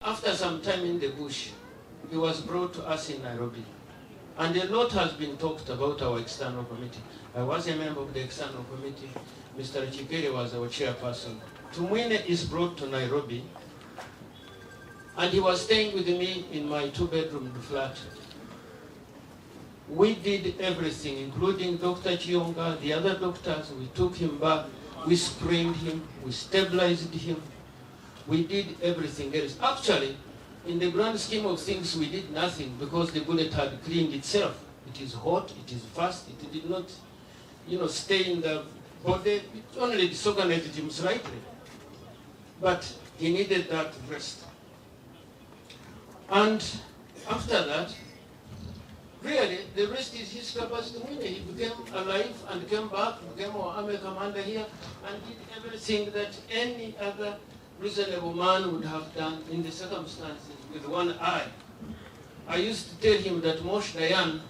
after some time in the bush, he was brought to us in Nairobi. And a lot has been talked about our external committee. I was a member of the external committee. Mr. Chikere was our chairperson. Tumwine is brought to Nairobi, and he was staying with me in my 2-bedroom flat. We did everything, including Dr. Chionga, the other doctors. We took him back, we screened him, we stabilized him. We did everything else. Actually, in the grand scheme of things, we did nothing because the bullet had cleaned itself. It is hot, it is fast, it did not, stay in the body. It only disorganized him slightly. But he needed that rest. And after that, really, the rest is his capacity. He became alive and came back, became our army commander here, and did everything that any other reasonable man would have done in the circumstances with one eye. I used to tell him that Moshe Dayan,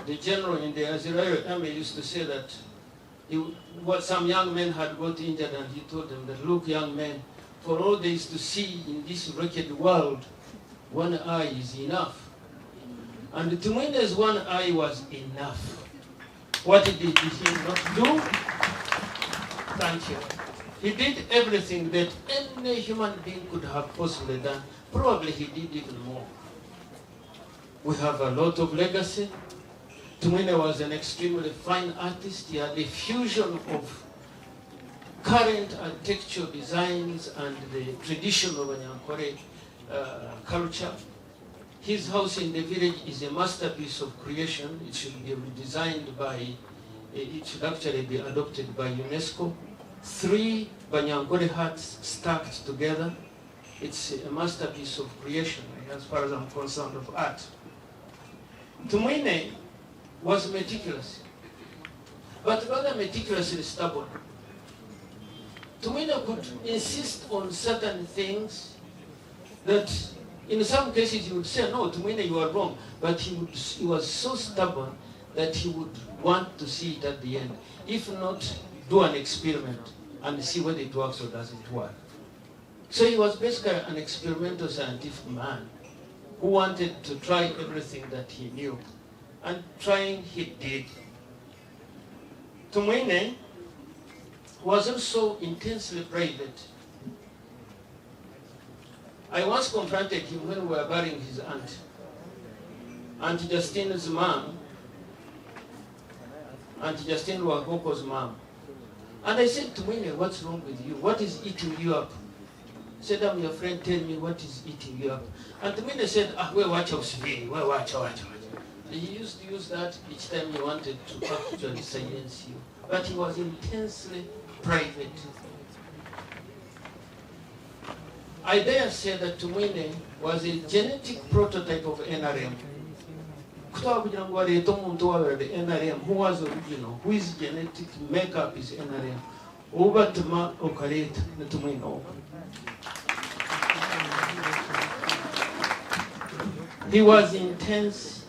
the general in the Israeli army, used to say that some young men had got injured, and he told them that, look, young men, for all there is to see in this wretched world, one eye is enough. And Tumwine's one eye was enough. What did he not do? Thank you. He did everything that any human being could have possibly done. Probably he did even more. We have a lot of legacy. Tumwine was an extremely fine artist. He had a fusion of current architectural designs and the tradition of Anyankore culture. His house in the village is a masterpiece of creation. It should be redesigned by, it should actually be adopted by UNESCO. 3 Banyankore huts stacked together. It's a masterpiece of creation, as far as I'm concerned, of art. Tumwine was meticulous, but rather meticulously stubborn. Tumwine could insist on certain things that in some cases he would say, no, Tumwine, you are wrong. But he was so stubborn that he would want to see it at the end. If not, do an experiment and see whether it works or doesn't work. So he was basically an experimental scientific man who wanted to try everything that he knew. And trying he did. Tumwine was also intensely private. I once confronted him when we were burying his aunt, Aunt Justine's mom, Aunt Justine Wakoko's mom. And I said, Tumwine, what's wrong with you? What is eating you up? He said, I'm your friend, tell me what is eating you up. And Tumwine said, we watch Osvili, we watch. He used to use that each time he wanted to actually silence you. But he was intensely private. I dare say that Tumwine was a genetic prototype of NRM. NRM, who was original, whose genetic makeup is NRM. Obatuma Okaret Tumwine. He was intense,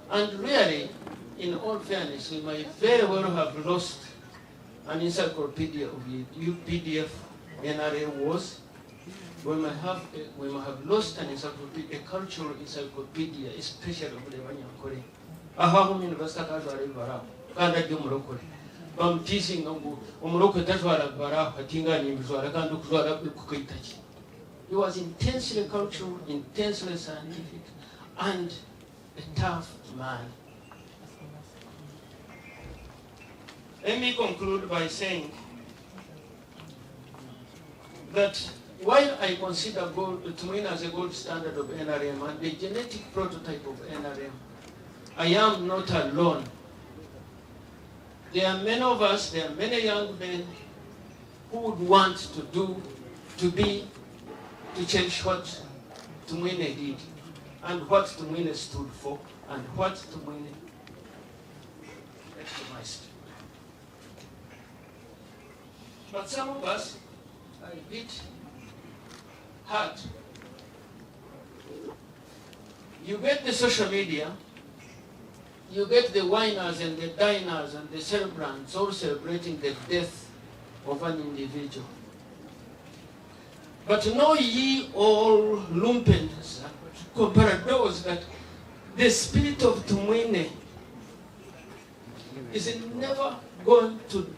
And really, in all fairness, we might very well have lost an encyclopedia of UPDF NRM was. We might have lost an encyclopedia, a cultural encyclopedia, especially of the Banyankore. Ahahum University Barao, Kanda Gumrokore. Bam teasing Umroko Tajwara Barao, Hatinga Nimzwara, Kandukzwara Kukaitachi. He was intensely cultural, intensely scientific, and a tough man. Let me conclude by saying that while I consider Tumwine as a gold standard of NRM and the genetic prototype of NRM, I am not alone. There are many of us, there are many young men who would want to change what Tumwine did, and what Tumwine stood for, and what Tumwine optimized. But some of us are a bit hard. You get the social media, you get the winers and the diners and the celebrants all celebrating the death of an individual. But know ye all lumpens, comparadors, that the spirit of Tumwine is never going to die.